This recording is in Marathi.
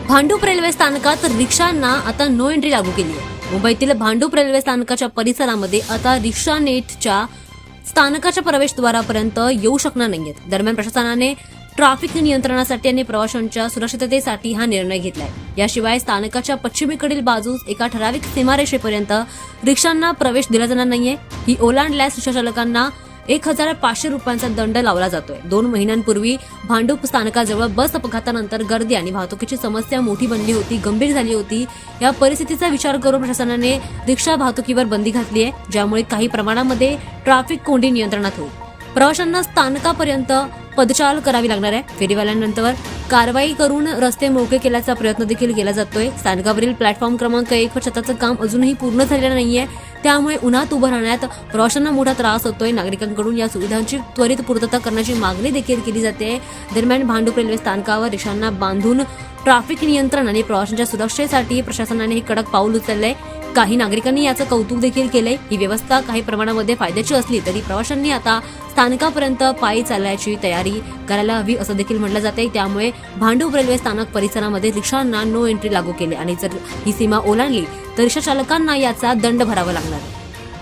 भांडूप रेल्वे स्थानकात रिक्षांना आता नो एंट्री लागू केली आहे। मुंबईतील भांडूप रेल्वे स्थानकाच्या परिसरामध्ये आता रिक्षा नेटच्या स्थानकाच्या प्रवेशद्वारापर्यंत येऊ शकणार नाहीयेत। दरम्यान प्रशासनाने ट्रॅफिक नियंत्रणासाठी आणि प्रवाशांच्या सुरक्षिततेसाठी हा निर्णय घेतलाय। याशिवाय स्थानकाच्या पश्चिमेकडील बाजूस एका ठराविक सीमारेषेपर्यंत रिक्षांना प्रवेश दिला जाणार नाहीये। ही ओलांडल्यास रिक्षाचालकांना 1,500 रुपयांचा दंड लावला जातोय। 2 महिन्यांपूर्वी भांडूप स्थानकाजवळ बस अपघातानंतर गर्दी आणि वाहतुकीची समस्या मोठी बनली होती, गंभीर झाली होती। या परिस्थितीचा विचार करून प्रशासनाने रिक्षा वाहतुकीवर बंदी घातली आहे, ज्यामुळे काही प्रमाणामध्ये ट्रॅफिक कोंडी नियंत्रणात होईल। प्रवाशांना स्थानकापर्यंत पदचाल करावी लागणार आहे। फेरीवाल्यांनंतर कारवाई करून रस्ते मोकळे केल्याचा प्रयत्न देखील केला जातोय। स्थानकावरील प्लॅटफॉर्म क्रमांक 1 वर छताचं काम अजूनही पूर्ण झालेलं नाहीये, त्यामुळे उन्हात उभं राहण्यात प्रवाशांना मोठा त्रास होतोय। नागरिकांकडून या सुविधांची त्वरित पूर्तता करण्याची मागणी देखील केली जाते। दरम्यान भांडूप रेल्वे स्थानकावर रिक्षांना बांधून ट्रॅफिक नियंत्रण आणि प्रवाशांच्या सुरक्षेसाठी प्रशासनाने हे कडक पाऊल उचललंय। काही नागरिकांनी याचं कौतुक देखील केलंय। ही व्यवस्था काही प्रमाणामध्ये फायद्याची असली तरी प्रवाशांनी आता स्थानकापर्यंत पायी चालण्याची तयारी करायला हवी असं देखील म्हटलं जाते। त्यामुळे भांडूप रेल्वे स्थानक परिसरामध्ये रिक्षांना नो एंट्री लागू केले आणि जर ही सीमा ओलांडली तर रिक्षा चालकांना याचा दंड भरावा लागणार आहे।